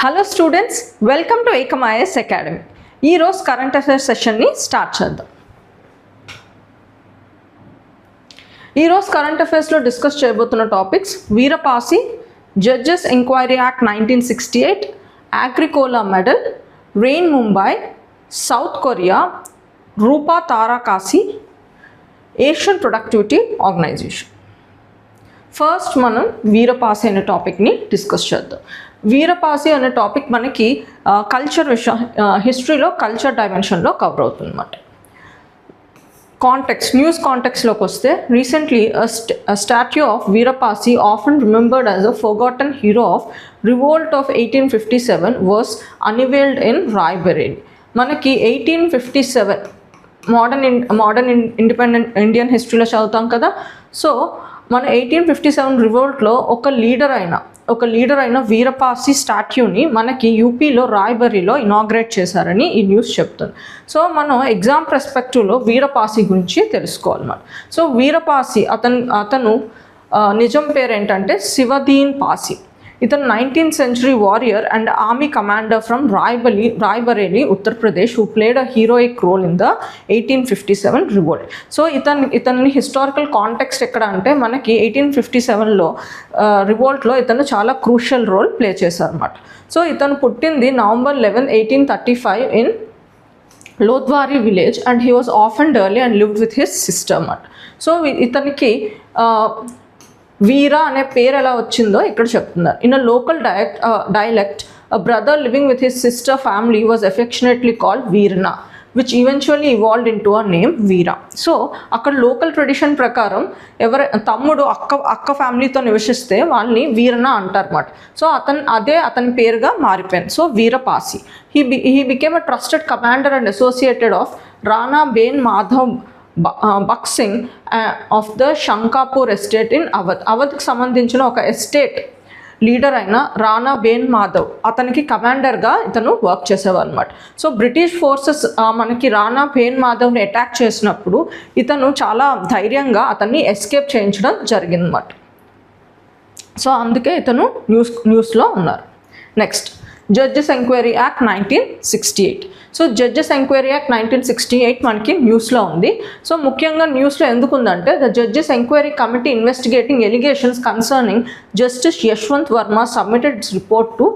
Hello students, welcome to Ekam IAS academy. ఈరోజు current affairs సెషన్ని start చేద్దాం. ఈరోజు కరెంట్ అఫైర్స్లో డిస్కస్ చేయబోతున్న topics Veera Pasi, judges enquiry act 1968, Agricola medal, rain Mumbai, south Korea, Rupa Tarakasi, Asian productivity organisation. First మనం వీరపాసి అనే టాపిక్ని డిస్కస్ చేద్దాం. వీరపాసి అనే టాపిక్ మనకి కల్చర్ హిస్టరీలో కల్చర్ డైమెన్షన్లో కవర్ అవుతుంది అన్నమాట. న్యూస్ కాంటెక్స్లోకి వస్తే recently statue of Veera Pasi often remembered as a forgotten hero of revolt of 1857 was unveiled in Raebareli. మనకి 1857 మోడర్న్ ఇండిపెండెంట్ ఇండియన్ హిస్టరీలో చదువుతాం కదా. సో మన 1857 రివోల్ట్లో ఒక లీడర్ అయిన వీరపాసి స్టాట్యూని మనకి యూపీలో రాయ్బరీలో ఇనాగ్రేట్ చేశారని ఈ న్యూస్ చెప్తుంది. సో మనం ఎగ్జామ్ పర్స్పెక్టివ్లో వీరపాసి గురించి తెలుసుకోవాలన్నమాట. సో వీరపాసి అతను నిజం పేరు ఏంటంటే శివదీన్ పాసి. ఇతను 19th century warrior and army commander from Raebareli, Uttar Pradesh, who played a heroic role in the 1857 revolt. So ఇతని హిస్టారికల్ కాంటెక్స్ట్ ఎక్కడ అంటే మనకి 1857లో రివోల్ట్లో ఇతను చాలా క్రూషియల్ రోల్ ప్లే చేశారన్నమాట. సో ఇతను పుట్టింది November 11, 1835 in Lodhwari village and he was orphaned early and lived with his sister అన్నమాట. సో ఇతనికి వీరా అనే పేరు ఎలా వచ్చిందో ఇక్కడ చెప్తున్నారు. In a local dialect a brother living with his sister family was affectionately called Veerana, which eventually evolved in to a name Veera. So అక్కడ local tradition ప్రకారం తమ్ముడు అక్క ఫ్యామిలీతో నివసిస్తే వాళ్ళని వీరనా అంటారన్నమాట. సో అతని పేరుగా మారిపోయింది. So Veera Pasi he became a trusted commander and associated of Rana Beni Madhav Bakhsh Singh of the Shankarpur estate in అవధ్కి సంబంధించిన ఒక ఎస్టేట్ లీడర్ అయిన రాణా బేన్ మాధవ్ అతనికి కమాండర్గా ఇతను వర్క్ చేసేవారు అనమాట. సో బ్రిటిష్ ఫోర్సెస్ మనకి రాణా బేన్ మాధవ్ని అటాక్ చేసినప్పుడు ఇతను చాలా ధైర్యంగా అతన్ని ఎస్కేప్ చేయించడం జరిగిందన్నమాట. సో అందుకే ఇతను న్యూస్లో ఉన్నారు. Next, judges enquiry act 1968. So judges enquiry act 1968 మనకి న్యూస్లో ఉంది. సో ముఖ్యంగా న్యూస్లో ఎందుకు ఉందంటే the judges enquiry committee investigating allegations concerning justice Yashwant Varma submitted report to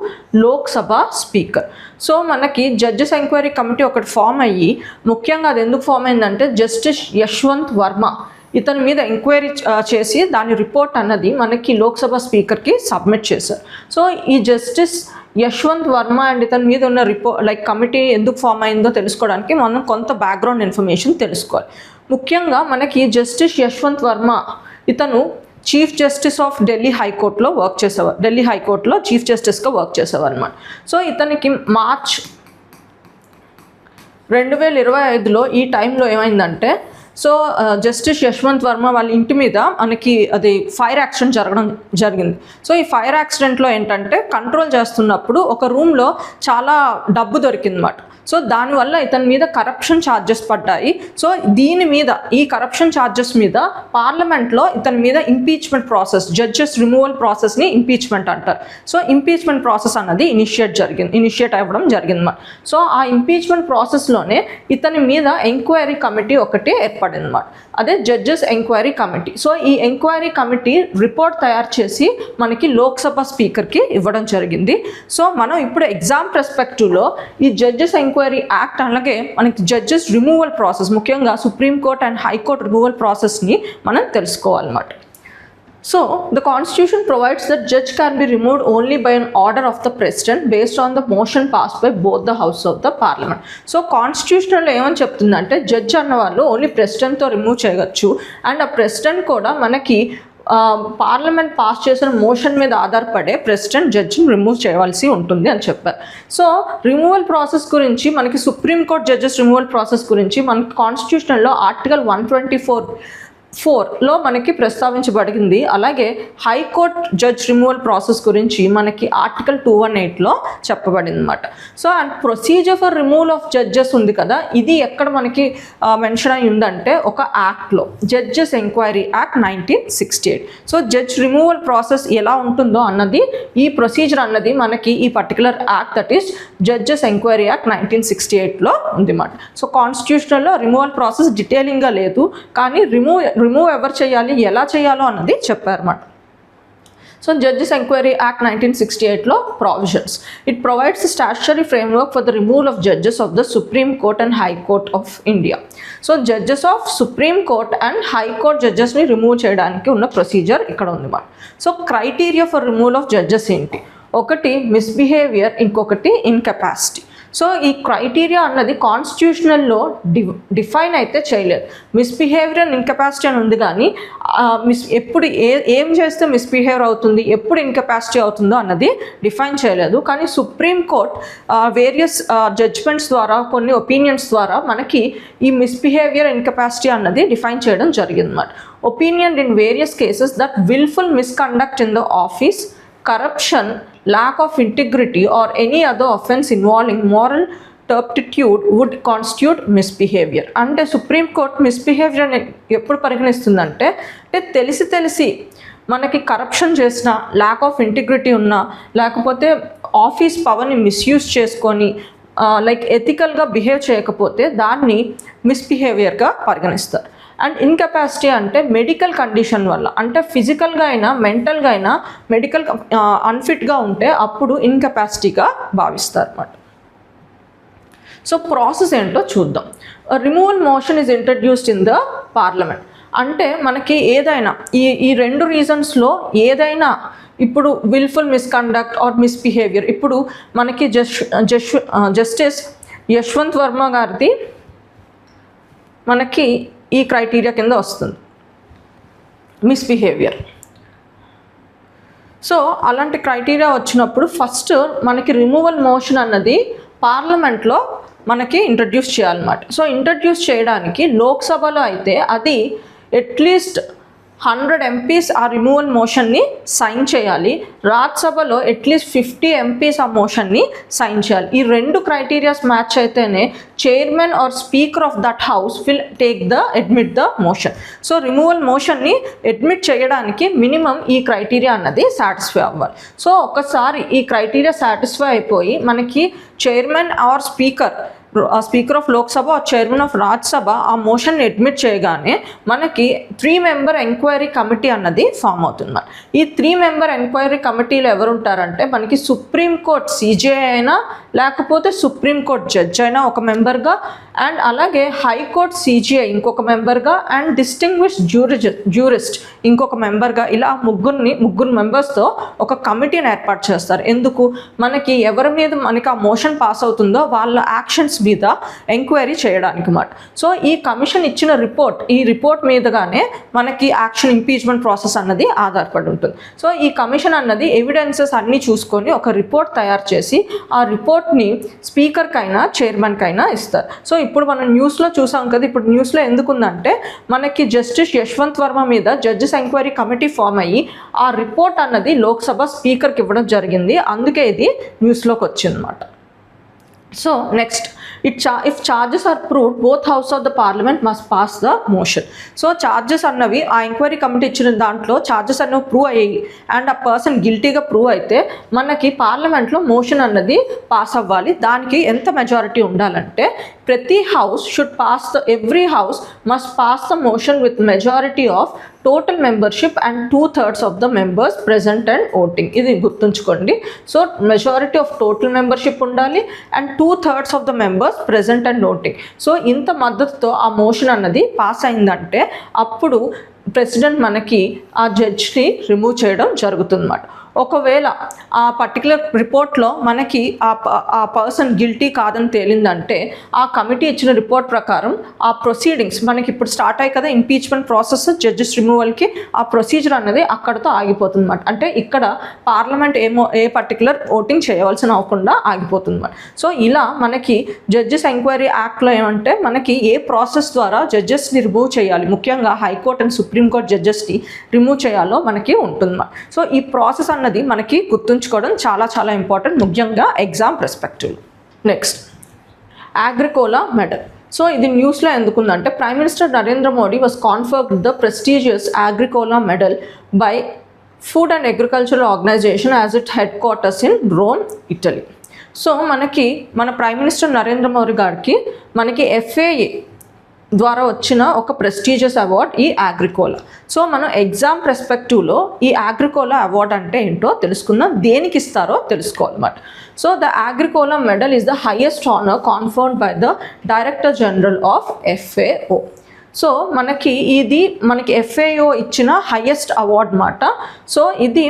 Lok Sabha speaker. So మనకి జడ్జెస్ ఎంక్వైరీ కమిటీ ఒకటి ఫామ్ అయ్యి, ముఖ్యంగా అది ఎందుకు ఫామ్ అయిందంటే జస్టిస్ యశ్వంత్ వర్మ ఇతని మీద ఎంక్వైరీ చేసి దాని రిపోర్ట్ అన్నది మనకి లోక్సభ స్పీకర్కి సబ్మిట్ చేశారు. సో ఈ జస్టిస్ యశ్వంత్ వర్మ అండ్ ఇతని మీద ఉన్న కమిటీ ఎందుకు ఫామ్ అయిందో తెలుసుకోవడానికి మనం కొంత బ్యాక్గ్రౌండ్ ఇన్ఫర్మేషన్ తెలుసుకోవాలి. ముఖ్యంగా మనకి జస్టిస్ యశ్వంత్ వర్మ ఇతను చీఫ్ జస్టిస్ ఆఫ్ ఢిల్లీ హైకోర్టులో ఢిల్లీ హైకోర్టులో చీఫ్ జస్టిస్గా వర్క్ చేసేవారు అనమాట. సో ఇతనికి మార్చ్ 2025లో ఈ టైంలో ఏమైందంటే, సో జస్టిస్ యశ్వంత్ వర్మ వాళ్ళ ఇంటి మీద మనకి అది ఫైర్ యాక్సిడెంట్ జరిగింది. సో ఈ ఫైర్ యాక్సిడెంట్లో ఏంటంటే కంట్రోల్ చేస్తున్నప్పుడు ఒక రూమ్లో చాలా డబ్బు దొరికిందన్నమాట. సో దానివల్ల ఇతని మీద కరప్షన్ ఛార్జెస్ పడ్డాయి. సో ఈ కరప్షన్ ఛార్జెస్ మీద పార్లమెంట్లో ఇతని మీద ఇంపీచ్మెంట్ ప్రాసెస్, జడ్జెస్ రిమూవల్ ప్రాసెస్ని ఇంపీచ్మెంట్ అంటారు. సో ఇంపీచ్మెంట్ ప్రాసెస్ అన్నది ఇనిషియేట్ అవ్వడం జరిగింది. సో ఆ ఇంపీచ్మెంట్ ప్రాసెస్లోనే ఇతని మీద ఎంక్వైరీ కమిటీ ఒకటి ఏర్పడిందన్నమాట. అదే జడ్జెస్ ఎంక్వైరీ కమిటీ. సో ఈ ఎంక్వైరీ కమిటీ రిపోర్ట్ తయారు చేసి మనకి లోక్సభ స్పీకర్కి ఇవ్వడం జరిగింది. సో మనం ఇప్పుడు ఎగ్జామ్ పర్స్పెక్టివ్లో ఈ జడ్జెస్ ఎంక్వైరీ యాక్ట్ అలాగే మనకి జడ్జెస్ రిమూవల్ ప్రాసెస్, ముఖ్యంగా సుప్రీంకోర్టు అండ్ హైకోర్టు రిమూవల్ ప్రాసెస్ని మనం తెలుసుకోవాలన్నమాట. So, the Constitution provides that judge can be removed only by an order of the President based on the motion passed by both the House of the Parliament. So, Constitutional ఏమని చెప్తుందంటే judge అన్న వాళ్ళు only ప్రెసిడెంట్తో remove చేయవచ్చు and ఆ president కూడా మనకి parliament pass చేసిన motion మీద ఆధారపడే ప్రెసిడెంట్ జడ్జిని రిమూవ్ చేయవలసి ఉంటుంది అని చెప్పారు. సో రిమూవల్ ప్రాసెస్ గురించి మనకి సుప్రీంకోర్టు జడ్జెస్ రిమూవల్ ప్రాసెస్ గురించి మనకి కాన్స్టిట్యూషనల్లో ఆర్టికల్ 124 4లో మనకి ప్రస్తావించబడింది. అలాగే హైకోర్ట్ జడ్జ్ రిమూవల్ ప్రాసెస్ గురించి మనకి ఆర్టికల్ 218లో చెప్పబడింది అనమాట. So and procedure for removal of judges ఉంది కదా, ఇది ఎక్కడ మనకి మెన్షన్ అయి ఉందంటే ఒక యాక్ట్లో, judges enquiry act 1968. So judge removal process ఎలా ఉంటుందో అన్నది, ఈ ప్రొసీజర్ అన్నది మనకి ఈ particular act, that is judges enquiry act 1968లో ఉంది అన్నమాట. సో కాన్స్టిట్యూషనల్లో రిమూవల్ ప్రాసెస్ డీటెయిలింగ్గా లేదు, కానీ రిమూవ్ ఎవరు చేయాలి, ఎలా చేయాలో అన్నది చెప్పారన్నమాట. సో జడ్జెస్ ఎంక్వైరీ యాక్ట్ 1968లో provisions. It provides statutory framework for the removal of judges of the supreme court and high court of India. So judges of supreme court and high court జడ్జెస్ని రిమూవ్ చేయడానికి ఉన్న ప్రొసీజర్ ఇక్కడ ఉంది మాట. So criteria for removal of judges ఏంటి? ఒకటి misbehaviour, ఇంకొకటి incapacity. So ఈ క్రైటీరియా అన్నది కాన్స్టిట్యూషనల్లో డిఫైన్ అయితే చేయలేదు. మిస్బిహేవియర్ అండ్ ఇన్కెపాసిటీ అని ఉంది, కానీ ఎప్పుడు ఏం చేస్తే మిస్బిహేవియర్ అవుతుంది, ఎప్పుడు ఇన్కెపాసిటీ అవుతుందో అన్నది డిఫైన్ చేయలేదు. కానీ సుప్రీంకోర్ట్ వేరియస్ జడ్జ్మెంట్స్ ద్వారా, కొన్ని ఒపీనియన్స్ ద్వారా మనకి ఈ మిస్బిహేవియర్ ఇన్కెపాసిటీ అన్నది డిఫైన్ చేయడం జరిగింది అన్నమాట. Opinion in various cases that wilful misconduct in the office, corruption, lack of integrity or any other offense involving moral turpitude would constitute misbehavior. అంటే సుప్రీంకోర్ట్ మిస్బిహేవియర్ అని ఎప్పుడు పరిగణిస్తుందంటే, తెలిసి మనకి కరప్షన్ చేసిన, ల్యాక్ ఆఫ్ ఇంటిగ్రిటీ ఉన్నా, లేకపోతే ఆఫీస్ పవర్ని misuse చేసుకొని లైక్ ఎథికల్గా బిహేవ్ చేయకపోతే దాన్ని మిస్బిహేవియర్గా పరిగణిస్తారు. అండ్ ఇన్కెపాసిటీ అంటే మెడికల్ కండిషన్ వల్ల, అంటే ఫిజికల్గా అయినా మెంటల్గా అయినా మెడికల్ అన్ఫిట్గా ఉంటే అప్పుడు ఇన్కెపాసిటీగా భావిస్తారు అన్నమాట. సో ప్రాసెస్ ఏంటో చూద్దాం. Removal motion is introduced in the parliament. అంటే మనకి ఏదైనా ఈ రెండు రీజన్స్లో ఏదైనా, ఇప్పుడు విల్ఫుల్ మిస్కండక్ట్ ఆర్ మిస్బిహేవియర్, ఇప్పుడు మనకి జస్టిస్ యశ్వంత్ వర్మ గారిది మనకి ఈ క్రైటీరియా కింద వస్తుంది, మిస్బిహేవియర్. సో అలాంటి క్రైటీరియా వచ్చినప్పుడు ఫస్ట్ మనకి రిమూవల్ మోషన్ అన్నది పార్లమెంట్లో మనకి ఇంట్రడ్యూస్ చేయాలన్నమాట. సో ఇంట్రడ్యూస్ చేయడానికి లోక్సభలో అయితే అది అట్లీస్ట్ 100 MPs ఆ రిమూవల్ మోషన్ని సైన్ చేయాలి. రాజ్యసభలో అట్లీస్ట్ 50 MPs ఆ మోషన్ని సైన్ చేయాలి. ఈ రెండు క్రైటీరియాస్ మ్యాచ్ అయితేనే chairman or speaker of that house will admit the motion. So removal మోషన్ని అడ్మిట్ చేయడానికి మినిమం ఈ క్రైటీరియా అన్నది సాటిస్ఫై అవ్వాలి. సో ఒకసారి ఈ క్రైటీరియా సాటిస్ఫై అయిపోయి మనకి chairman or speaker of Lok Sabha or chairman of Rajya Sabha ఆ మోషన్ని అడ్మిట్ చేయగానే మనకి 3 member ఎంక్వైరీ కమిటీ అన్నది ఫామ్ అవుతుంది. ఈ 3 member ఎంక్వైరీ కమిటీలో ఎవరు ఉంటారంటే మనకి సుప్రీంకోర్టు CJI అయినా, లేకపోతే సుప్రీంకోర్టు జడ్జ్ అయినా ఒక మెంబర్గా, అండ్ అలాగే హైకోర్టు CJI ఇంకొక మెంబర్గా, అండ్ డిస్టింగ్విష్డ్ జ్యూరిస్ట్ ఇంకొక మెంబర్గా, ఇలా ముగ్గురు మెంబర్స్తో ఒక కమిటీని ఏర్పాటు చేస్తారు. ఎందుకు? మనకి ఎవరి మీద మనకి ఆ మోషన్ పాస్ అవుతుందో వాళ్ళ యాక్షన్స్ మీద ఎంక్వైరీ చేయడానికి అన్నమాట. సో ఈ కమిషన్ ఇచ్చిన ఈ రిపోర్ట్ మీదగానే మనకి యాక్షన్ ఇంపీచ్మెంట్ ప్రాసెస్ అన్నది ఆధారపడి ఉంటుంది. సో ఈ కమిషన్ అన్నది ఎవిడెన్సెస్ అన్నీ చూసుకొని ఒక రిపోర్ట్ తయారు చేసి ఆ రిపోర్ట్ని స్పీకర్కైనా చైర్మన్కైనా ఇస్తారు. సో ఇప్పుడు మనం న్యూస్లో చూసాం కదా, ఇప్పుడు న్యూస్లో ఎందుకుందంటే మనకి జస్టిస్ యశ్వంత్ వర్మ మీద జడ్జెస్ ఎంక్వైరీ కమిటీ ఫామ్ అయ్యి ఆ రిపోర్ట్ అన్నది లోక్సభ స్పీకర్కి ఇవ్వడం జరిగింది. అందుకే ఇది న్యూస్లోకి వచ్చిందన్నమాట. So next, if charges are proved, both house of the parliament must pass the motion. So charges అన్నవి ఆ ఎంక్వైరీ కమిటీ ఇచ్చిన దాంట్లో చార్జెస్ అన్నవి ప్రూవ్ అయ్యి అండ్ ఆ పర్సన్ గిల్టీగా ప్రూవ్ అయితే మనకి పార్లమెంట్లో మోషన్ అన్నది పాస్ అవ్వాలి. దానికి ఎంత మెజారిటీ ఉండాలంటే ప్రతి house every house must pass the motion with majority of total membership and 2/3 of the members present and voting. ఇది గుర్తుంచుకోండి. So majority of total membership ఉండాలి and 2/3 of the members present and voting. So ఇంత మద్దతుతో ఆ motion అన్నది pass అయిందంటే అప్పుడు president మనకి ఆ జడ్జ్ని రిమూవ్ చేయడం జరుగుతుందన్నమాట. ఒకవేళ ఆ పర్టికులర్ రిపోర్ట్లో మనకి ఆ పర్సన్ గిల్టీ కాదని తేలిందంటే ఆ కమిటీ ఇచ్చిన రిపోర్ట్ ప్రకారం ఆ ప్రొసీడింగ్స్ మనకి ఇప్పుడు స్టార్ట్ అయ్యి కదా ఇంపీచ్మెంట్ ప్రాసెస్, జడ్జెస్ రిమూవల్కి, ఆ ప్రొసీజర్ అనేది అక్కడితో ఆగిపోతుంది అన్నమాట. అంటే ఇక్కడ పార్లమెంట్ ఏ పర్టికులర్ ఓటింగ్ చేయవలసిన అవ్వకుండా ఆగిపోతుంది అన్నమాట. సో ఇలా మనకి జడ్జెస్ ఎంక్వైరీ యాక్ట్లో ఏమంటే మనకి ఏ ప్రాసెస్ ద్వారా జడ్జెస్ని రిమూవ్ చేయాలి, ముఖ్యంగా హైకోర్టు అండ్ సుప్రీంకోర్టు జడ్జెస్ని రిమూవ్ చేయాలో మనకి ఉంటుంది. సో ఈ ప్రాసెస్ అన్నది మనకి గుర్తుంచుకోవడం చాలా చాలా ఇంపార్టెంట్, ముఖ్యంగా exam perspective. Next, Agricola medal. So ఇది న్యూస్లో ఎందుకుందంటే prime minister Narendra Modi was conferred the prestigious Agricola medal by food and agricultural organisation as it headquarters in Rome, Italy. So మన ప్రైమ్ మినిస్టర్ నరేంద్ర మోడీ గారికి మనకి FAA ద్వారా వచ్చిన ఒక ప్రెస్టీజియస్ అవార్డ్ ఈ అగ్రికోలా. సో మనం ఎగ్జామ్ పర్స్పెక్టివ్లో ఈ అగ్రికోలా అవార్డ్ అంటే ఏంటో తెలుసుకుందాం, దేనికి ఇస్తారో తెలుసుకోవాలన్నమాట. So the Agricola medal is the highest honour conferred by the director general of FAO. So మనకి FAO ఇచ్చిన హైయెస్ట్ అవార్డ్ మాట. సో ఇది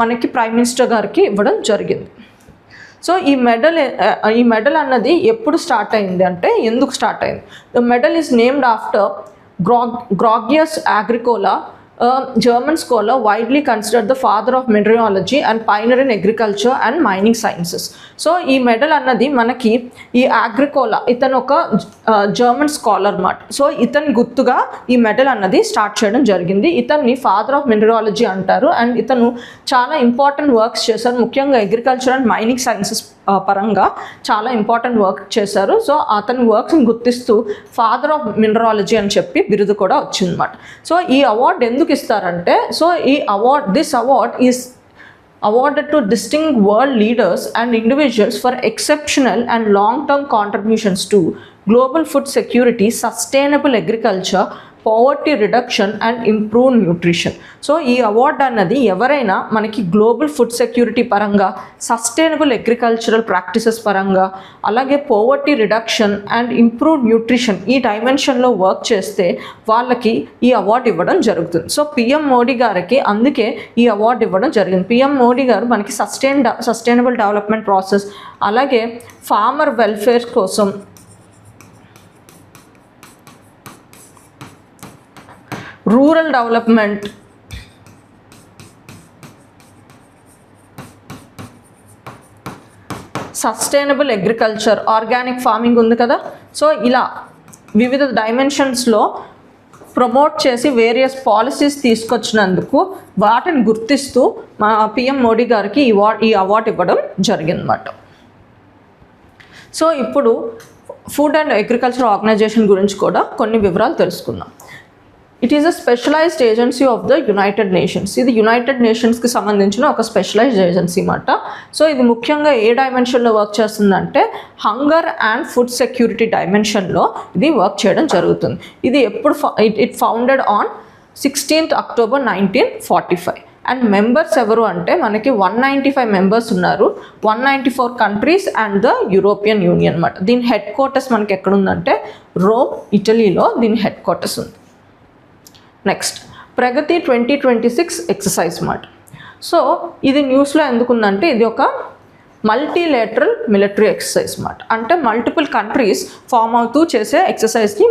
మనకి ప్రైమ్ మినిస్టర్ గారికి ఇవ్వడం జరిగింది. సో ఈ మెడల్ అన్నది ఎప్పుడు స్టార్ట్ అయింది అంటే ఎందుకు స్టార్ట్ అయింది? The medal is named after Georgius Agricola, German scholar widely considered the father of mineralogy and pioneer in agriculture and mining sciences. So ఈ మెడల్ అన్నది మనకి ఈ అగ్రికోలా ఇతను ఒక జర్మన్ స్కాలర్ మాట. సో ఇతని గుర్తుగా ఈ మెడల్ అన్నది స్టార్ట్ చేయడం జరిగింది. ఇతన్ని ఫాదర్ ఆఫ్ మినరాలజీ అంటారు అండ్ ఇతను చాలా ఇంపార్టెంట్ వర్క్స్ చేశారు, ముఖ్యంగా అగ్రికల్చర్ అండ్ మైనింగ్ సైన్సెస్ పరంగా చాలా ఇంపార్టెంట్ వర్క్ చేశారు. సో అతని వర్క్స్ని గుర్తిస్తూ ఫాదర్ ఆఫ్ మినరాలజీ అని చెప్పి బిరుదు కూడా వచ్చిందన్నమాట. సో ఈ అవార్డు ఎందుకు ఇస్తారంటే, so this award is awarded to distinct world leaders and individuals for exceptional and long-term contributions to global food security, sustainable agriculture, poverty reduction and improved nutrition. So ఈ award అన్నది ఎవరైనా మనకి global food security పరంగా, sustainable agricultural practices పరంగా, అలాగే poverty reduction and improved nutrition ఈ డైమెన్షన్లో work చేస్తే వాళ్ళకి ఈ అవార్డు ఇవ్వడం జరుగుతుంది. సో PM మోడీ గారికి అందుకే ఈ అవార్డు ఇవ్వడం జరిగింది. PM మోడీ గారు మనకి సస్టైనబుల్ డెవలప్మెంట్ ప్రాసెస్, అలాగే ఫార్మర్ వెల్ఫేర్ కోసం, rural development, sustainable agriculture, organic farming ఉంది కదా, సో ఇలా వివిధ డైమెన్షన్స్లో ప్రమోట్ చేసి వేరియస్ పాలసీస్ తీసుకొచ్చినందుకు వాటిని గుర్తిస్తూ మా PM మోడీ గారికి ఈ అవార్డు ఇవ్వడం జరిగిందన్నమాట. సో ఇప్పుడు ఫుడ్ అండ్ అగ్రికల్చర్ ఆర్గనైజేషన్ గురించి కూడా కొన్ని వివరాలు తెలుసుకుందాం. It is a specialised agency of the United Nations. ఇది యునైటెడ్ నేషన్స్కి సంబంధించిన ఒక స్పెషలైజ్డ్ ఏజెన్సీ అన్నమాట. సో ఇది ముఖ్యంగా ఏ డైమెన్షన్లో వర్క్ చేస్తుందంటే హంగర్ అండ్ ఫుడ్ సెక్యూరిటీ డైమెన్షన్లో ఇది వర్క్ చేయడం జరుగుతుంది. ఇది it founded on 16th October 1945. And members ఎవరు అంటే మనకి 195 మెంబర్స్ ఉన్నారు, 194 countries and the European Union అన్నమాట. దీని హెడ్ క్వార్టర్స్ మనకి ఎక్కడుందంటే రోమ్, ఇటలీలో దీని హెడ్ క్వార్టర్స్ ఉంది. నెక్స్ట్, ప్రగతి 2026 ఎక్సర్సైజ్ మాట. సో ఇది న్యూస్లో ఎందుకుందంటే ఇది ఒక మల్టీలేటరల్ మిలిటరీ ఎక్సర్సైజ్ మాట. అంటే మల్టిపుల్ కంట్రీస్ ఫామ్ అవుతూ చేసే ఎక్సర్సైజ్ని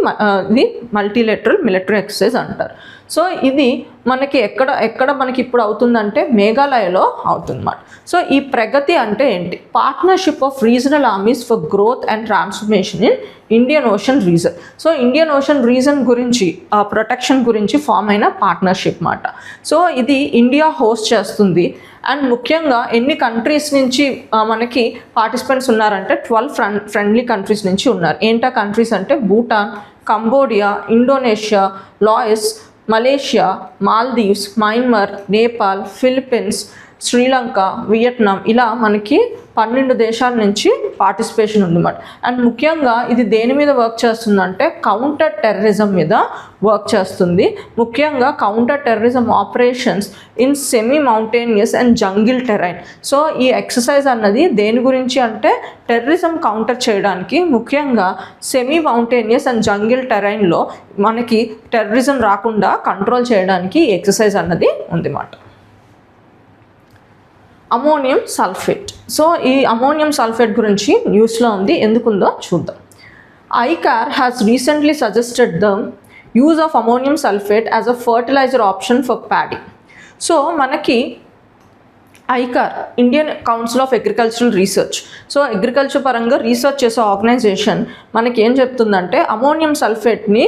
ఇది మల్టీలేటరల్ మిలిటరీ ఎక్సర్సైజ్ అంటారు. సో ఇది మనకి ఎక్కడ మనకి ఇప్పుడు అవుతుందంటే మేఘాలయలో అవుతుందన్నమాట. సో ఈ ప్రగతి అంటే ఏంటి? Partnership of regional armies for growth and transformation in Indian Ocean region. So Indian Ocean region గురించి ప్రొటెక్షన్ గురించి ఫామ్ అయిన పార్ట్నర్షిప్ మాట. సో ఇది ఇండియా హోస్ట్ చేస్తుంది అండ్ ముఖ్యంగా ఎన్ని కంట్రీస్ నుంచి మనకి పార్టిసిపెంట్స్ ఉన్నారంటే 12 ఫ్రెండ్లీ కంట్రీస్ నుంచి ఉన్నారు. ఏంటా కంట్రీస్ అంటే Bhutan, Cambodia, Indonesia, Laos, Malaysia, Maldives, Myanmar, Nepal, Philippines, Sri Lanka, Vietnam, ఇలా మనకి 12 దేశాల నుంచి పార్టిసిపేషన్ ఉందన్నమాట. అండ్ ముఖ్యంగా ఇది దేని మీద వర్క్ చేస్తుందంటే కౌంటర్ టెర్రరిజం మీద వర్క్ చేస్తుంది. ముఖ్యంగా counter terrorism operations in semi mountainous and jungle terrain. So ఈ ఎక్సర్సైజ్ అన్నది దేని గురించి అంటే టెర్రరిజం కౌంటర్ చేయడానికి, ముఖ్యంగా సెమీ మౌంటేనియస్ అండ్ జంగిల్ టెరైన్లో మనకి టెర్రరిజం రాకుండా కంట్రోల్ చేయడానికి ఈ ఎక్సర్సైజ్ అన్నది ఉందన్నమాట. Ammonium sulphate. సో ఈ అమోనియం సల్ఫేట్ గురించి న్యూస్లో ఉంది, ఎందుకుందో చూద్దాం. ICAR has recently suggested the use of ammonium sulfate as a fertilizer option for paddy. So మనకి ICAR, Indian council of agricultural research, so agriculture పరంగా రీసెర్చ్ చేసే ఆర్గనైజేషన్ మనకి ఏం చెప్తుందంటే అమోనియం సల్ఫేట్ని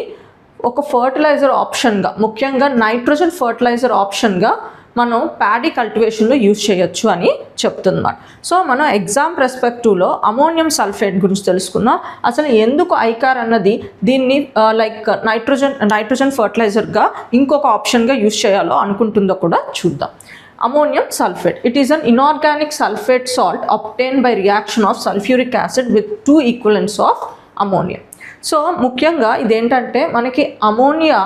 ఒక ఫర్టిలైజర్ ఆప్షన్గా, ముఖ్యంగా నైట్రోజన్ ఫర్టిలైజర్ ఆప్షన్గా మనం ప్యాడీ కల్టివేషన్లో యూజ్ చేయొచ్చు అని చెప్తున్నారు. సో మనం ఎగ్జామ్ పర్స్పెక్టివ్లో అమోనియం సల్ఫేట్ గురించి తెలుసుకుందాం. అసలు ఎందుకు ICAR అన్నది దీన్ని లైక్ నైట్రోజన్ ఫర్టిలైజర్గా ఇంకొక ఆప్షన్గా యూజ్ చేయాలో అనుకుంటుందో కూడా చూద్దాం. Ammonium sulfate. It is an inorganic sulfate salt obtained by reaction of sulfuric acid with 2 equivalents of ammonia. So ముఖ్యంగా ఇదేంటంటే మనకి అమోనియా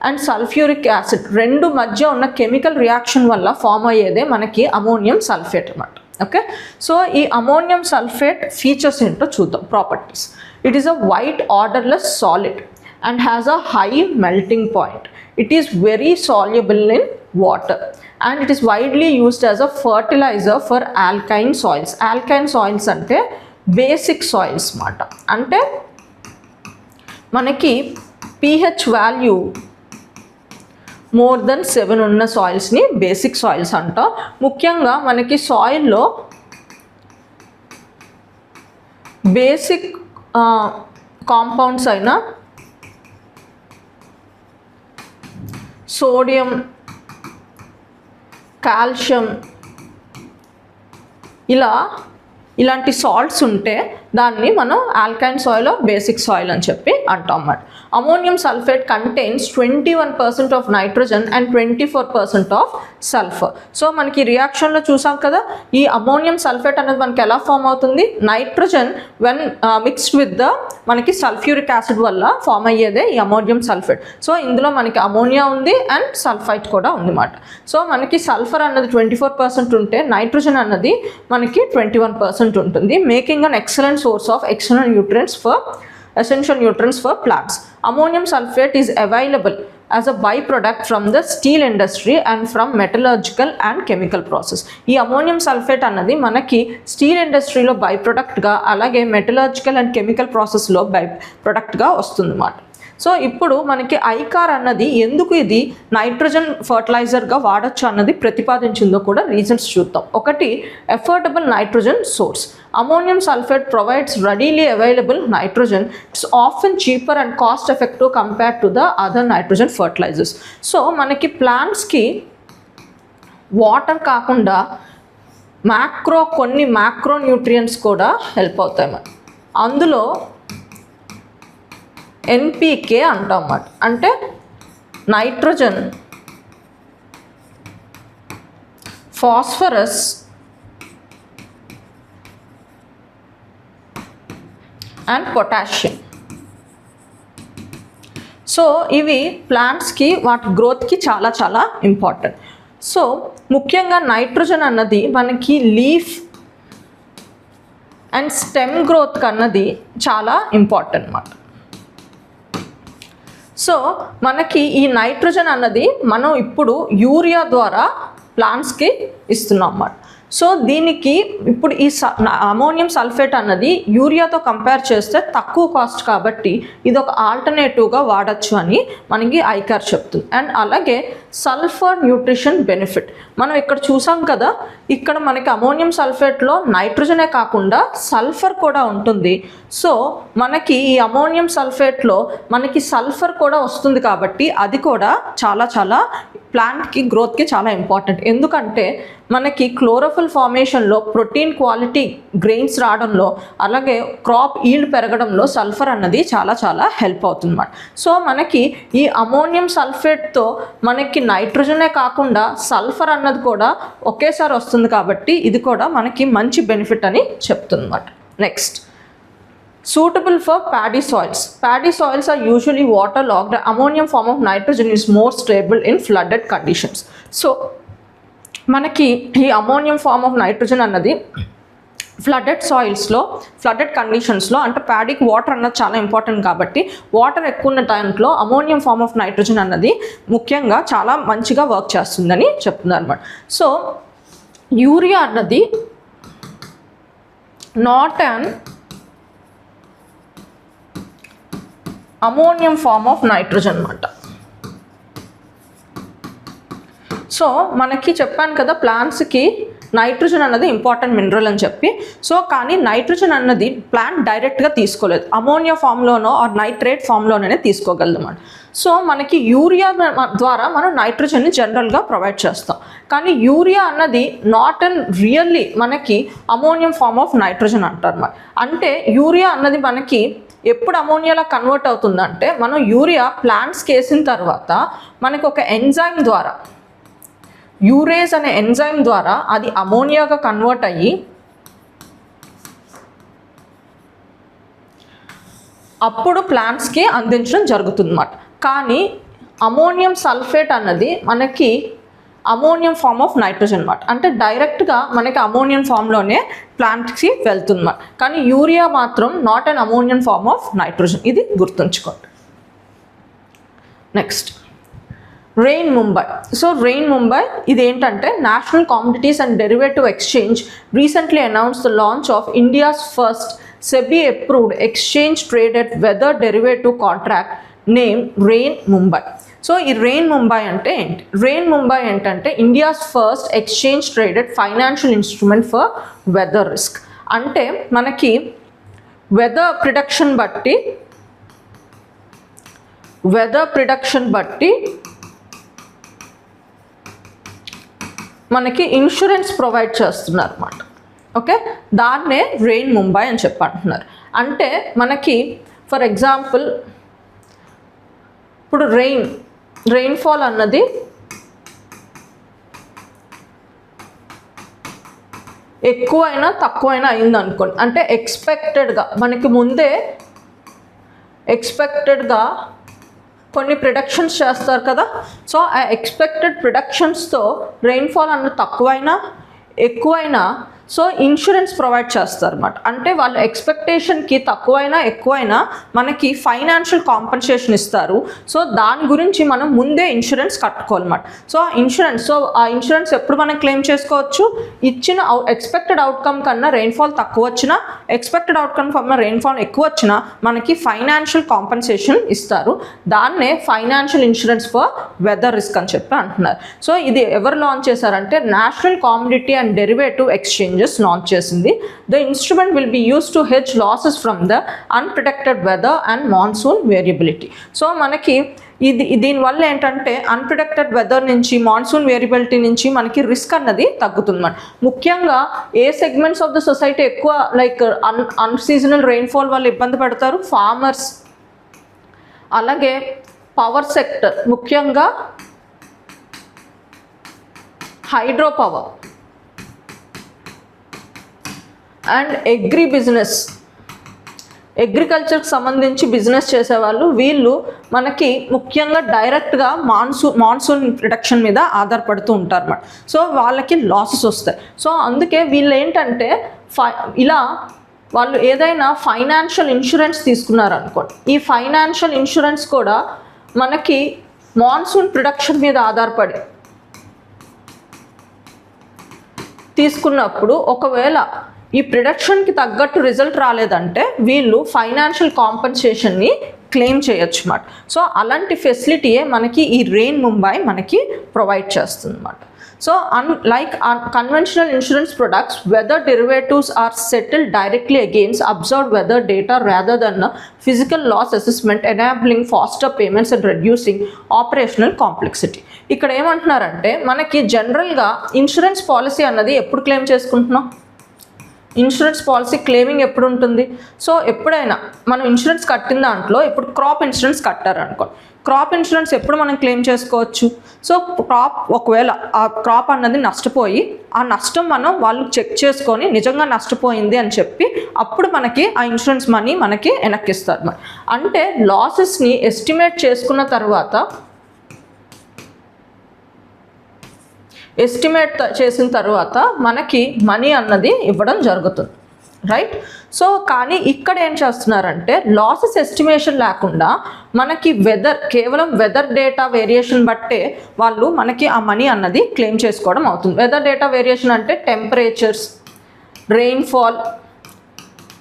అండ్ సల్ఫ్యూరిక్ యాసిడ్ రెండు మధ్య ఉన్న కెమికల్ రియాక్షన్ వల్ల ఫామ్ అయ్యేదే మనకి అమోనియం సల్ఫేట్ అన్నమాట. ఓకే, సో ఈ అమోనియం సల్ఫేట్ ఫీచర్స్ ఏంటో చూద్దాం. Properties. It is a white odourless solid and has a high melting point. It is very soluble in water and it is widely used as a fertilizer for alkaline soils. Alkaline soils అంటే basic soils మాట. అంటే మనకి pH value more than 7 ఉన్న సాయిల్స్ని basic soils అంటాం. ముఖ్యంగా మనకి సాయిల్లో basic compounds అయిన sodium, calcium ఇలాంటి సాల్ట్స్ ఉంటే దాన్ని మనం ఆల్కైన్ సాయిల్ బేసిక్ సాయిల్ అని చెప్పి అంటాం అన్నమాట. Ammonium sulphate contains 21% of nitrogen and 24% of sulphur. So మనకి రియాక్షన్లో చూసాం కదా, ఈ అమోనియం సల్ఫేట్ అనేది మనకి ఎలా ఫామ్ అవుతుంది, nitrogen when mixed with the మనకి సల్ఫ్యూరిక్ యాసిడ్ వల్ల ఫామ్ అయ్యేదే ఈ అమోనియం సల్ఫేట్. సో ఇందులో మనకి అమోనియా ఉంది అండ్ సల్ఫైట్ కూడా ఉంది అన్నమాట. సో మనకి సల్ఫర్ అన్నది 24% ఉంటే నైట్రోజన్ అన్నది మనకి 21% ఉంటుంది, making an excellent source of essential nutrients for plants. Ammonium sulfate is available as a byproduct from the steel industry and from metallurgical and chemical process. ఈ అమోనియం సల్ఫేట్ అన్నది మనకి steel ఇండస్ట్రీలో by ప్రొడక్ట్గా, అలాగే metallurgical and chemical ప్రాసెస్లో by ప్రొడక్ట్గా వస్తుంది అన్నమాట. So ఇప్పుడు మనకి ICAR అన్నది ఎందుకు ఇది నైట్రోజన్ ఫర్టిలైజర్గా వాడచ్చు అన్నది ప్రతిపాదించిందో కూడా రీజన్స్ చూద్దాం. ఒకటి, affordable nitrogen source. Ammonium sulphate provides readily available nitrogen. It's often cheaper and cost effective compare to the other nitrogen fertilisers. So మనకి ప్లాంట్స్కి వాటర్ కాకుండా కొన్ని మ్యాక్రో న్యూట్రియంట్స్ కూడా హెల్ప్ అవుతాయి మరి. అందులో NPK అంటాం అన్నమాట. అంటే nitrogen, phosphorus and potassium. So ఇవి ప్లాంట్స్కి వాటి గ్రోత్కి చాలా చాలా ఇంపార్టెంట్. సో ముఖ్యంగా నైట్రోజన్ అన్నది మనకి లీఫ్ అండ్ స్టెమ్ గ్రోత్కి అన్నది చాలా ఇంపార్టెంట్ అన్నమాట. సో మనకి ఈ నైట్రోజన్ అన్నది మనం ఇప్పుడు యూరియా ద్వారా ప్లాంట్స్కి ఇస్తున్నాం అన్నమాట. సో దీనికి ఇప్పుడు ఈ అమోనియం సల్ఫేట్ అన్నది యూరియాతో కంపేర్ చేస్తే తక్కువ కాస్ట్ కాబట్టి ఇది ఒక ఆల్టర్నేటివ్గా వాడచ్చు అని మనకి ICAR చెప్తుంది. అండ్ అలాగే సల్ఫర్ న్యూట్రిషన్ బెనిఫిట్ మనం ఇక్కడ చూసాం కదా, ఇక్కడ మనకి అమోనియం సల్ఫేట్లో నైట్రోజనే కాకుండా సల్ఫర్ కూడా ఉంటుంది. సో మనకి ఈ అమోనియం సల్ఫేట్లో మనకి సల్ఫర్ కూడా వస్తుంది కాబట్టి అది కూడా చాలా చాలా ప్లాంట్కి గ్రోత్కి చాలా ఇంపార్టెంట్. ఎందుకంటే మనకి క్లోరోఫిల్ ఫార్మేషన్లో, ప్రోటీన్ క్వాలిటీ గ్రెయిన్స్ రావడంలో, అలాగే క్రాప్ ఈల్డ్ పెరగడంలో సల్ఫర్ అన్నది చాలా చాలా హెల్ప్ అవుతుంది అన్నమాట. సో మనకి ఈ అమోనియం సల్ఫేట్తో మనకి నైట్రోజనే కాకుండా సల్ఫర్ అన్నది కూడా ఒకేసారి వస్తుంది కాబట్టి ఇది కూడా మనకి మంచి బెనిఫిట్ అని చెప్తుంది అన్నమాట. Next, suitable for paddy soils. Paddy soils are usually waterlogged. The ammonium form of nitrogen is more stable in flooded conditions. So మనకి ఈ అమోనియం ఫార్మ్ ఆఫ్ నైట్రోజన్ అన్నది ఫ్లడెడ్ సాయిల్స్లో, ఫ్లడెడ్ కండిషన్స్లో, అంటే ప్యాడీకి వాటర్ అన్నది చాలా ఇంపార్టెంట్ కాబట్టి వాటర్ ఎక్కువ ఉన్న టైంలో అమోనియం ఫార్మ్ ఆఫ్ నైట్రోజన్ అన్నది ముఖ్యంగా చాలా మంచిగా వర్క్ చేస్తుందని చెప్తున్నారు అనమాట. సో యూరియా అన్నది not an ammonium form of nitrogen అన్నమాట. సో మనకి చెప్పాను కదా ప్లాంట్స్కి నైట్రోజన్ అన్నది ఇంపార్టెంట్ మినరల్ అని చెప్పి. సో కానీ నైట్రోజన్ అన్నది ప్లాంట్ డైరెక్ట్గా తీసుకోలేదు, అమోనియా ఫామ్లోనో ఆర్ నైట్రేట్ ఫామ్లోనే తీసుకోగలదన్నమాట. సో మనకి యూరియా ద్వారా మనం నైట్రోజన్ని జనరల్గా ప్రొవైడ్ చేస్తాం. కానీ యూరియా అన్నది నాట్ అండ్ రియల్లీ మనకి అమోనియం ఫార్మ్ ఆఫ్ నైట్రోజన్ అంటారు అన్నమాట. అంటే యూరియా అన్నది మనకి ఎప్పుడు అమోనియాలా కన్వర్ట్ అవుతుందంటే మనం యూరియా ప్లాంట్స్కి వేసిన తర్వాత మనకి ఒక ఎంజైమ్ ద్వారా, యూరేజ్ అనే ఎంజైమ్ ద్వారా అది అమోనియాగా కన్వర్ట్ అయ్యి అప్పుడు ప్లాంట్స్కి అందించడం జరుగుతుంది అన్నమాట. కానీ అమోనియం సల్ఫేట్ అన్నది మనకి అమోనియం ఫార్మ్ ఆఫ్ నైట్రోజన్ అన్నమాట. అంటే డైరెక్ట్గా మనకి అమోనియం ఫామ్లోనే ప్లాంట్స్కి వెళ్తుంది అన్నమాట. కానీ యూరియా మాత్రం not an ammonium form of nitrogen, ఇది గుర్తుంచుకోండి. Next rain Mumbai. So rain Mumbai ఇది ఏంటంటే National Commodities and derivative Exchange recently announced the launch of India's first SEBI approved exchange traded weather derivative contract name rain Mumbai. So ఈ rain Mumbai అంటే ఏంటి? Rain Mumbai ఏంటంటే India's first exchange traded financial instrument for weather risk. అంటే మనకి weather prediction బట్టి మనకి insurance provide చేస్తున్నారు అన్నమాట. ఓకే, దాన్నే రెయిన్ ముంబై అని చెప్పి అంటున్నారు. అంటే మనకి ఫర్ ఎగ్జాంపుల్ ఇప్పుడు రెయిన్ఫాల్ అన్నది ఎక్కువైనా తక్కువైనా అయింది అనుకోండి. అంటే ఎక్స్పెక్టెడ్గా మనకి ముందే కొన్ని ప్రిడిక్షన్స్ చేస్తారు కదా. సో ఆ ఎక్స్పెక్టెడ్ ప్రిడిక్షన్స్తో రెయిన్ఫాల్ అన్నది తక్కువైనా ఎక్కువైనా సో ఇన్సూరెన్స్ ప్రొవైడ్ చేస్తారు అన్నమాట. అంటే వాళ్ళు ఎక్స్పెక్టేషన్కి తక్కువైనా ఎక్కువైనా మనకి ఫైనాన్షియల్ కాంపెన్సేషన్ ఇస్తారు. సో దాని గురించి మనం ముందే ఇన్సూరెన్స్ కట్టుకోవాలన్నమాట. సో ఆ ఇన్సూరెన్స్ ఎప్పుడు మనం క్లెయిమ్ చేసుకోవచ్చు? ఇచ్చిన ఎక్స్పెక్టెడ్ అవుట్కమ్ కన్నా రెయిన్ఫాల్ తక్కువ వచ్చినా, ఎక్స్పెక్టెడ్ అవుట్కమ్ కన్నా రెయిన్ఫాల్ ఎక్కువ వచ్చినా మనకి ఫైనాన్షియల్ కాంపెన్సేషన్ ఇస్తారు. దాన్నే financial insurance for weather risk అని చెప్పి అంటున్నారు. సో ఇది ఎవరు లాంచ్ చేశారంటే national commodity and derivative exchange launch చేసింది. The instrument will be used to hedge losses from the unpredicted weather and monsoon variability. So మనకి దీనివల్ల ఏంటంటే అన్ప్రిడిక్టెడ్ వెదర్ నుంచి, మాన్సూన్ వేరియబిలిటీ నుంచి మనకి రిస్క్ అన్నది తగ్గుతుంది. ముఖ్యంగా ఏ సెగ్మెంట్స్ ఆఫ్ ద సొసైటీ ఎక్కువ లైక్ అన్సీజనల్ రెయిన్ఫాల్ వల్ల ఇబ్బంది పడతారు? ఫార్మర్స్, అలాగే పవర్ సెక్టర్, ముఖ్యంగా హైడ్రో పవర్ అండ్ అగ్రికల్చర్కి సంబంధించి బిజినెస్ చేసేవాళ్ళు, వీళ్ళు మనకి ముఖ్యంగా డైరెక్ట్గా మాన్సూన్ ప్రొడక్షన్ మీద ఆధారపడుతూ ఉంటారు అన్నమాట. సో వాళ్ళకి లాసెస్ వస్తాయి. సో అందుకే వీళ్ళు ఏంటంటే ఇలా వాళ్ళు ఏదైనా ఫైనాన్షియల్ ఇన్సూరెన్స్ తీసుకున్నారనుకోండి, ఈ ఫైనాన్షియల్ ఇన్సూరెన్స్ కూడా మనకి మాన్సూన్ ప్రొడక్షన్ మీద ఆధారపడి తీసుకున్నప్పుడు ఒకవేళ ఈ ప్రొడక్షన్కి తగ్గట్టు రిజల్ట్ రాలేదంటే వీళ్ళు ఫైనాన్షియల్ కాంపెన్సేషన్ని క్లెయిమ్ చేయొచ్చు అన్నమాట. సో అలాంటి ఫెసిలిటీయే మనకి ఈ రెయిన్ ముంబై మనకి ప్రొవైడ్ చేస్తుంది అన్నమాట. So unlike conventional insurance products, weather derivatives are settled directly against observed weather data rather than a physical loss assessment, enabling faster payments and reducing operational complexity. ఇక్కడ ఏమంటున్నారంటే మనకి జనరల్గా ఇన్సూరెన్స్ పాలసీ అన్నది ఎప్పుడు claim చేసుకుంటున్నాం? Insurance policy claiming ఎప్పుడు ఉంటుంది? So ఎప్పుడైనా మనం ఇన్సూరెన్స్ కట్టిన దాంట్లో ఇప్పుడు క్రాప్ ఇన్సూరెన్స్ కట్టారనుకో, క్రాప్ ఇన్సూరెన్స్ ఎప్పుడు మనం క్లెయిమ్ చేసుకోవచ్చు? సో ఒకవేళ ఆ క్రాప్ అన్నది నష్టపోయి ఆ నష్టం వాళ్ళు చెక్ చేసుకొని నిజంగా నష్టపోయింది అని చెప్పి అప్పుడు మనకి ఆ ఇన్సూరెన్స్ మనీ మనకి వెనక్కిస్తారు. అంటే లాసెస్ని ఎస్టిమేట్ చేసుకున్న తర్వాత ఎస్టిమేట్ చేసిన తర్వాత మనకి మనీ అన్నది ఇవ్వడం జరుగుతుంది. రైట్. సో కానీ ఇక్కడ ఏం చేస్తున్నారంటే లాసెస్ ఎస్టిమేషన్ లేకుండా మనకి కేవలం వెదర్ డేటా వేరియేషన్ బట్టే వాళ్ళు మనకి ఆ మనీ అన్నది క్లెయిమ్ చేసుకోవడం అవుతుంది. వెదర్ డేటా వేరియేషన్ అంటే టెంపరేచర్స్, రెయిన్ఫాల్,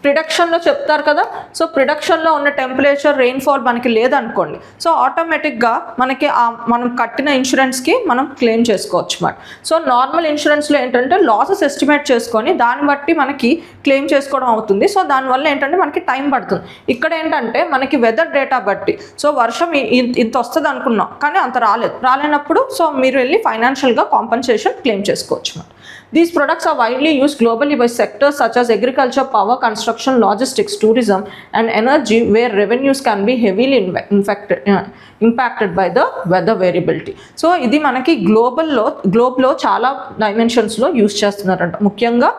ప్రిడక్షన్లో చెప్తారు కదా. సో ప్రిడక్షన్లో ఉన్న టెంపరేచర్, రెయిన్ఫాల్ మనకి లేదనుకోండి, సో ఆటోమేటిక్గా మనకి మనం కట్టిన ఇన్సూరెన్స్కి మనం క్లెయిమ్ చేసుకోవచ్చు అన్నమాట. సో నార్మల్ ఇన్సూరెన్స్లో ఏంటంటే లాసెస్ ఎస్టిమేట్ చేసుకొని దాన్ని బట్టి మనకి క్లెయిమ్ చేసుకోవడం అవుతుంది. సో దానివల్ల ఏంటంటే మనకి టైం పడుతుంది. ఇక్కడ ఏంటంటే మనకి వెదర్ డేటా బట్టి, సో వర్షం ఇంత వస్తుంది అనుకున్నాం కానీ అంత రాలేనప్పుడు సో మీరు వెళ్ళి ఫైనాన్షియల్గా కాంపన్సేషన్ క్లెయిమ్ చేసుకోవచ్చు అన్నమాట. These products are widely used globally by sectors such as agriculture, power, construction, logistics, tourism, and energy, where revenues can be heavily impacted by the weather variability. So, ఇది మనకి గ్లోబ్లో చాలా డైమెన్షన్స్లో use చేస్తున్నారంట. ముఖ్యంగా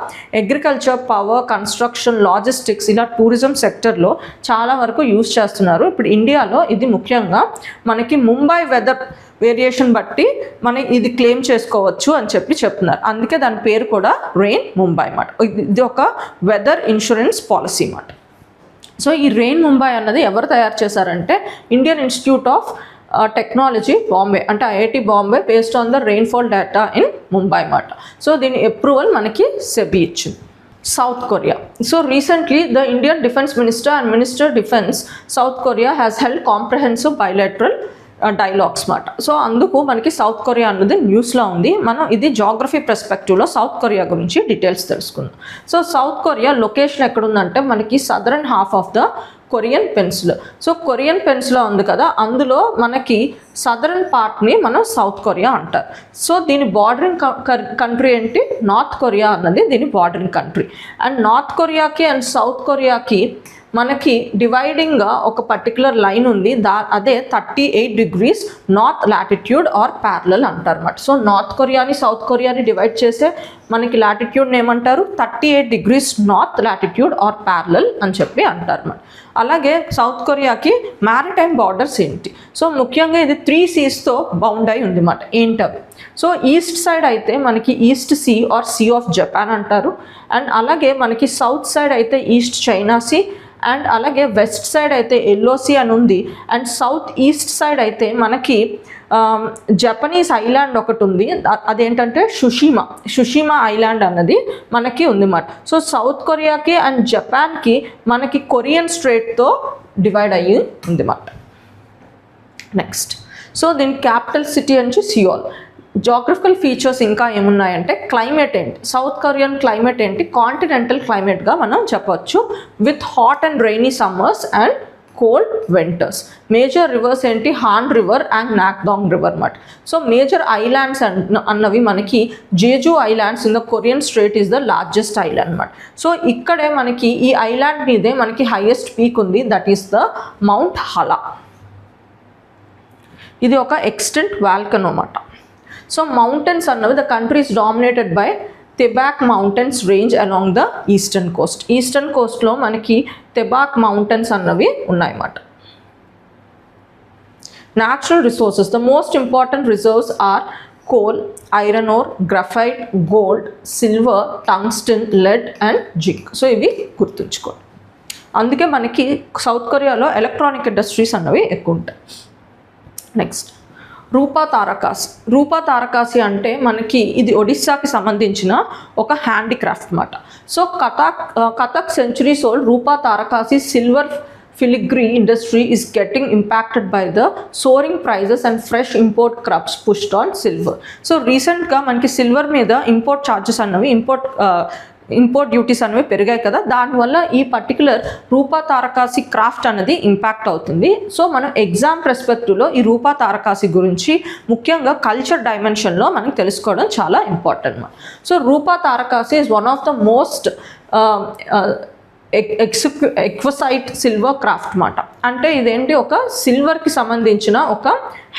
agriculture, power, construction, logistics ఇలా tourism సెక్టర్లో చాలా వరకు use చేస్తున్నారు. ఇప్పుడు ఇండియాలో ఇది ముఖ్యంగా మనకి ముంబై వెదర్ వేరియేషన్ బట్టి మనం ఇది క్లెయిమ్ చేసుకోవచ్చు అని చెప్తున్నారు. అందుకే దాని పేరు కూడా రెయిన్ ముంబై అన్నమాట. ఇది ఒక వెదర్ ఇన్సూరెన్స్ పాలసీ అన్నమాట. సో ఈ రెయిన్ ముంబై అన్నది ఎవరు తయారు చేశారంటే Indian institute of technology Bombay, అంటే IIT Bombay, based on the rainfall data in Mumbai అన్నమాట. సో దీని అప్రూవల్ మనకి సెబీ ఇచ్చింది. South Korea. So recently the Indian Defense Minister and Minister Defense South Korea has held comprehensive bilateral dialogues మాట. So అందుకు మనకి south Korea అన్నది న్యూస్లో ఉంది. మనం ఇది జాగ్రఫీ పర్స్పెక్టివ్లో సౌత్ కొరియా గురించి డీటెయిల్స్ తెలుసుకుందాం. సో సౌత్ కొరియా లొకేషన్ ఎక్కడుందంటే మనకి southern half of the Korean peninsula. So Korean peninsula ఉంది కదా, అందులో మనకి సదరన్ పార్ట్ని మనం సౌత్ కొరియా అంటారు. సో దీని బార్డరింగ్ కంట్రీ ఏంటి, నార్త్ కొరియా అన్నది దీని బార్డరింగ్ కంట్రీ. అండ్ నార్త్ కొరియాకి అండ్ సౌత్ కొరియాకి మనకి డివైడింగ్గా ఒక పర్టికులర్ లైన్ ఉంది. అదే 38 degrees north latitude or parallel అంటారు అన్నమాట. సో నార్త్ కొరియాని సౌత్ కొరియాని డివైడ్ చేసే మనకి లాటిట్యూడ్ని ఏమంటారు, 38 degrees north latitude or parallel అని చెప్పి అంటారు అన్నమాట. అలాగే సౌత్ కొరియాకి మ్యారిటైమ్ బార్డర్స్ ఏంటి, సో ముఖ్యంగా ఇది 3 seasతో బౌండ్ అయి ఉంది అన్నమాట. ఏంటవి, సో ఈస్ట్ సైడ్ అయితే మనకి East Sea or Sea of Japan అంటారు. అండ్ అలాగే మనకి సౌత్ సైడ్ అయితే ఈస్ట్ చైనా సీ, అండ్ అలాగే వెస్ట్ సైడ్ అయితే ఎల్లో సీ అని ఉంది. అండ్ సౌత్ ఈస్ట్ సైడ్ అయితే మనకి జపనీస్ ఐలాండ్ ఒకటి ఉంది, అదేంటంటే షుషిమా ఐలాండ్ అన్నది మనకి ఉంది అన్నమాట. సో సౌత్ కొరియాకి అండ్ జపాన్కి మనకి కొరియన్ స్ట్రేట్తో డివైడ్ అయ్యి ఉంది అన్నమాట. నెక్స్ట్, సో దీని క్యాపిటల్ సిటీ నుంచి సియోల్. జాగ్రఫికల్ ఫీచర్స్ ఇంకా ఏమున్నాయంటే క్లైమేట్ ఏంటి, సౌత్ కొరియన్ క్లైమేట్ ఏంటి, కాంటినెంటల్ క్లైమేట్గా మనం చెప్పొచ్చు, with hot and rainy summers and cold winters. Major reverse ఏంటి, హాన్ రివర్ అండ్ నాక్డాంగ్ రివర్ అన్నమాట. సో మేజర్ ఐలాండ్స్ అన్నవి మనకి Jeju islands in the Korean straight is the largest island అన్నమాట. So ఇక్కడే మనకి ఈ ఐలాండ్ మీదే మనకి హైయెస్ట్ పీక్ ఉంది, that is the mount Halla. ఇది ఒక ఎక్స్టెంట్ వాల్కనో అన్నమాట. సో మౌంటైన్స్ అన్నవి the country is dominated by Taebaek mountains range along the eastern coast. Eastern కోస్ట్లో మనకి తెబాక్ మౌంటైన్స్ అన్నవి ఉన్నాయన్నమాట. Natural resources, the most important reserves are coal, iron ore, graphite, gold, silver, tungsten, lead and zinc. So ఇవి గుర్తుంచుకోండి. అందుకే మనకి south కొరియాలో electronic industries అన్నవి ఎక్కువ ఉంటాయి. నెక్స్ట్, రూపా తారకాసి అంటే మనకి ఇది ఒడిస్సాకి సంబంధించిన ఒక హ్యాండీక్రాఫ్ట్ అన్నమాట. So Cuttack centuries old Rupa Tarakasi silver filigree industry is getting impacted by the soaring prices and fresh import crops pushed on silver. So recent గా మనకి సిల్వర్ మీద ఇంపోర్ట్ ఛార్జెస్ అన్నవి ఇంపోర్ట్ డ్యూటీస్ అనేవి పెరిగాయి కదా, దానివల్ల ఈ పర్టికులర్ రూపా తారకాసి క్రాఫ్ట్ అనేది ఇంపాక్ట్ అవుతుంది. సో మనం ఎగ్జామ్ పర్స్పెక్టివ్లో ఈ రూపా తారకాసి గురించి ముఖ్యంగా కల్చర్ డైమెన్షన్లో మనం తెలుసుకోవడం చాలా important. So Rupa Tarakasi is one of the most exquisite silver craft అన్నమాట. అంటే ఇదేంటి ఒక సిల్వర్కి సంబంధించిన ఒక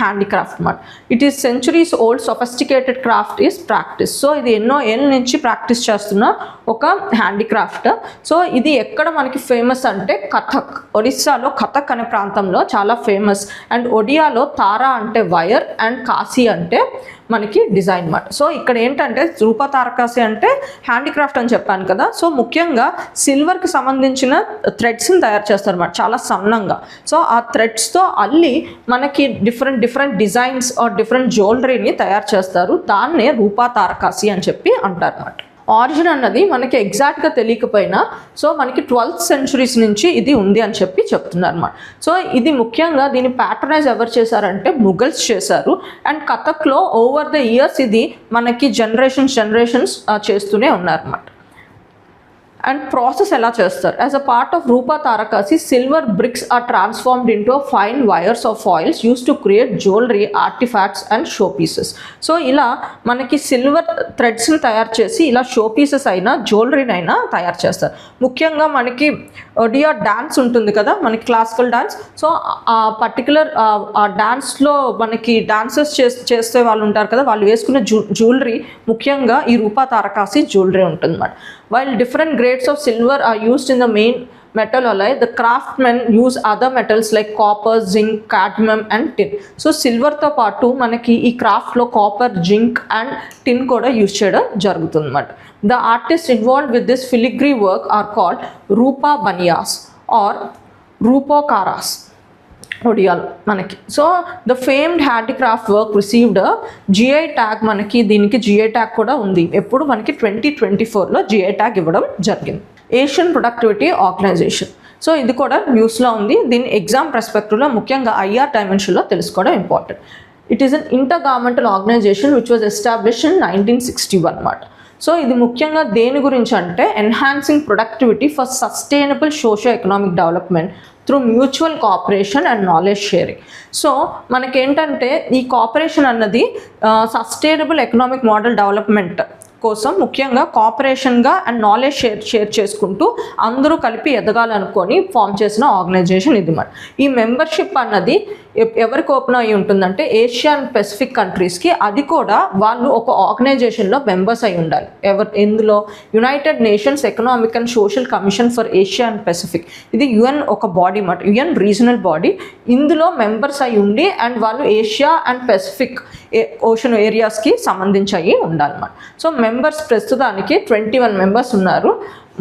హ్యాండీక్రాఫ్ట్ అన్నమాట. It is centuries old sophisticated craft is practice. So ఇది ఎన్నో ఏళ్ళ నుంచి ప్రాక్టీస్ చేస్తున్న ఒక హ్యాండీక్రాఫ్ట్. సో ఇది ఎక్కడ మనకి ఫేమస్ అంటే కథక్, ఒడిస్సాలో కథక్ అనే ప్రాంతంలో చాలా ఫేమస్. అండ్ ఒడియాలో తారా అంటే వైర్ అండ్ కాశీ అంటే మనకి డిజైన్ మాట. సో ఇక్కడ ఏంటంటే రూపా తారకాసి అంటే హ్యాండీక్రాఫ్ట్ అని చెప్పాను కదా. సో ముఖ్యంగా సిల్వర్కి సంబంధించిన థ్రెడ్స్ని తయారు చేస్తారు అన్నమాట, చాలా సన్నంగా. సో ఆ థ్రెడ్స్తో అల్లి మనకి డిఫరెంట్ డిజైన్స్ ఆర్ డిఫరెంట్ జ్యువెలరీని తయారు చేస్తారు. దాన్నే రూపా తారకాసి అని చెప్పి అంటారు అన్నమాట. ఆరిజిన్ అన్నది మనకి ఎగ్జాక్ట్గా తెలియకపోయినా సో మనకి 12th centuries నుంచి ఇది ఉంది అని చెప్పి చెప్తున్నారు అన్నమాట. సో ఇది ముఖ్యంగా దీన్ని ప్యాటర్నైజ్ ఎవరు చేశారంటే ముఘల్స్ చేశారు. అండ్ కథక్లో ఓవర్ ద ఇయర్స్ ఇది మనకి జనరేషన్స్ చేస్తూనే ఉన్నారన్నమాట. అండ్ ప్రాసెస్ ఎలా చేస్తారు? As a part of Rupa Tarakasi silver bricks are transformed into fine wires of oils use to create jewellery, artefacts and show pieces. So ఇలా మనకి సిల్వర్ థ్రెడ్స్ని తయారు చేసి ఇలా షో పీసెస్ అయినా జ్యువెలరీని అయినా తయారు చేస్తారు. ముఖ్యంగా మనకి ఒడియా డాన్స్ ఉంటుంది కదా, మనకి క్లాసికల్ డాన్స్. సో ఆ పర్టికులర్ ఆ డాన్స్లో మనకి డాన్సెస్ చేసే వాళ్ళు ఉంటారు కదా, వాళ్ళు వేసుకునే జ్యువెలరీ ముఖ్యంగా ఈ రూపా తారకాసి జ్యువెలరీ ఉంటుంది అన్నమాట. While different grades of silver are used in the main metal alloy, the craftsmen use other metals like copper, zinc, cadmium and tin. So silver తో పాటు మనకి ఈ క్రాఫ్ట్ లో కాపర్, జింక్ అండ్ టిన్ కూడా యూజ్ చేయడం జరుగుతుంది అన్నమాట. The artists involved with this filigree work are called Roopa Banias or రూపోకారాస్ ఒడియాలో మనకి. So the famed handicraft work received GI tag. మనకి దీనికి జిఐ ట్యాగ్ కూడా ఉంది. ఎప్పుడు మనకి 2024లో జిఐ ట్యాగ్ ఇవ్వడం జరిగింది. Asian productivity organisation. సో ఇది కూడా న్యూస్లో ఉంది. దీన్ని ఎగ్జామ్ పర్స్పెక్టివ్లో ముఖ్యంగా ఐఆర్ డైమెన్షన్లో తెలుసుకోవడం important. It is an intergovernmental organisation which was established in 1961 అన్నమాట. సో ఇది ముఖ్యంగా దేని గురించి అంటే enhancing productivity for sustainable socio economic development through mutual cooperation and knowledge sharing. So మనకేంటంటే ఈ కోఆపరేషన్ అన్నది సస్టైనబుల్ ఎకనామిక్ మోడల్ డెవలప్మెంట్ కోసం ముఖ్యంగా కోఆపరేషన్గా అండ్ నాలెడ్జ్ షేర్ చేసుకుంటూ అందరూ కలిపి ఎదగాలనుకొని ఫామ్ చేసిన ఆర్గనైజేషన్ ఇది మరి. ఈ మెంబర్షిప్ అన్నది ఎవరికి ఓపెన్ అయ్యి ఉంటుందంటే ఏషియా అండ్ పెసిఫిక్ కంట్రీస్కి. అది కూడా వాళ్ళు ఒక ఆర్గనైజేషన్లో మెంబర్స్ అయి ఉండాలి. ఎందులో United nations economic and social commission for Asia and Pacific. ఇది యుఎన్ ఒక బాడీ మాట, యుఎన్ రీజనల్ బాడీ. ఇందులో మెంబర్స్ అయి ఉండి అండ్ వాళ్ళు ఏషియా అండ్ పెసిఫిక్ ఓషన్ ఏరియాస్కి సంబంధించి అయ్యి ఉండాలన్నమాట. సో మెంబర్స్ ప్రస్తుతానికి 21 మెంబర్స్ ఉన్నారు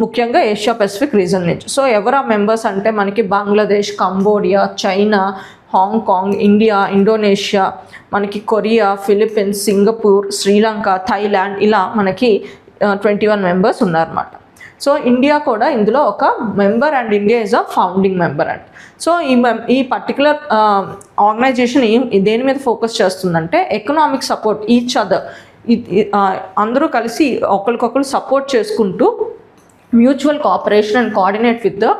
ముఖ్యంగా ఏషియా పెసిఫిక్ రీజన్ నుంచి. సో ఎవరు ఆ మెంబర్స్ అంటే మనకి Bangladesh, Cambodia, China, Hong Kong, India, Indonesia, మనకి Korea, Philippines, Singapore, Sri Lanka, Thailand, ఇలా మనకి 21 మెంబర్స్ ఉన్నారన్నమాట. సో ఇండియా కూడా ఇందులో ఒక member and India is a founding member and. So ఈ పర్టికులర్ ఆర్గనైజేషన్ దేని మీద ఫోకస్ చేస్తుందంటే ఎకనామిక్ సపోర్ట్ ఈచ్ అదర్. అందరూ కలిసి ఒకరికొకరు సపోర్ట్ చేసుకుంటూ mutual cooperation and coordinate with the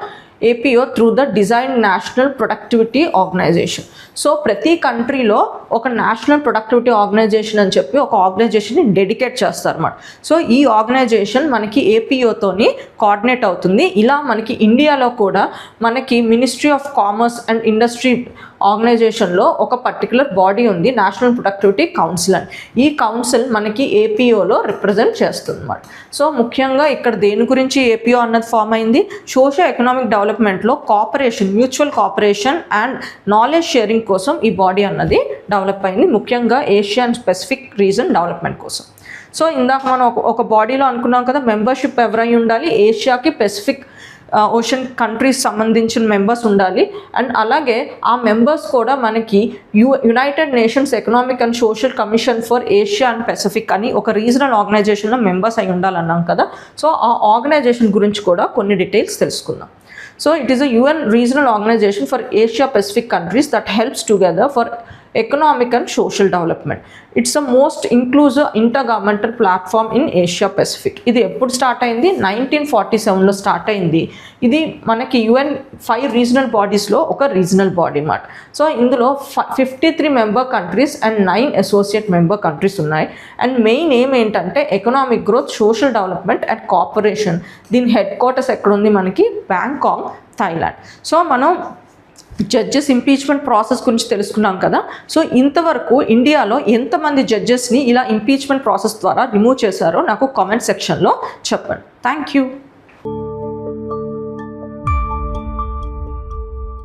APO through the design national productivity organisation. So ప్రతి కంట్రీలో ఒక నేషనల్ ప్రొడక్టివిటీ ఆర్గనైజేషన్ అని చెప్పి ఒక ఆర్గనైజేషన్ని డెడికేట్ చేస్తారన్నమాట. సో ఈ ఆర్గనైజేషన్ మనకి APOతోని కోఆర్డినేట్ అవుతుంది. ఇలా మనకి ఇండియాలో కూడా మనకి ministry of commerce and industry ఆర్గనైజేషన్లో ఒక పర్టికులర్ బాడీ ఉంది, నేషనల్ ప్రొడక్టివిటీ కౌన్సిల్ అని. ఈ కౌన్సిల్ మనకి APOలో రిప్రజెంట్ చేస్తుంది అన్నమాట. సో ముఖ్యంగా ఇక్కడ దేని గురించి APO అన్నది ఫామ్ అయింది? సోషో ఎకనామిక్ డెవలప్మెంట్లో cooperation, mutual cooperation and knowledge sharing కోసం ఈ బాడీ అన్నది డెవలప్ అయింది, ముఖ్యంగా Asia and specific reason development కోసం. సో ఇందాక మనం ఒక బాడీలో అనుకున్నాం కదా, మెంబర్షిప్ ఎవరై ఉండాలి? ఏషియాకి పెసిఫిక్ ఓషన్ కంట్రీస్ సంబంధించిన మెంబర్స్ ఉండాలి. అండ్ అలాగే ఆ మెంబర్స్ కూడా మనకి United nations economic and social commission for Asia and Pacific అని ఒక రీజనల్ ఆర్గనైజేషన్లో మెంబర్స్ అయి ఉండాలన్నాం కదా. సో ఆ ఆర్గనైజేషన్ గురించి కూడా కొన్ని డీటెయిల్స్ తెలుసుకుందాం. So it is a UN regional organization for Asia Pacific countries that helps together for economic and social development. It's the most inclusive intergovernmental platform in Asia Pacific. ఇది ఎప్పుడు start అయింది? 1947లో start అయింది. ఇది మనకి UN 5 regional బాడీస్లో ఒక regional body మాట. So ఇందులో 53 member countries and 9 associate member countries ఉన్నాయి. అండ్ మెయిన్ ఏం ఏంటంటే economic growth, social development and cooperation. దీని హెడ్ క్వార్టర్స్ ఎక్కడ ఉంది? మనకి బ్యాంకాక్, థాయిలాండ్. సో మనం జడ్జెస్ ఇంపీచ్మెంట్ ప్రాసెస్ గురించి తెలుసుకున్నాం కదా. సో ఇంతవరకు ఇండియాలో ఎంతమంది జడ్జెస్ని ఇలా ఇంపీచ్మెంట్ ప్రాసెస్ ద్వారా రిమూవ్ చేశారో నాకు కామెంట్ సెక్షన్లో చెప్పండి. Thank you.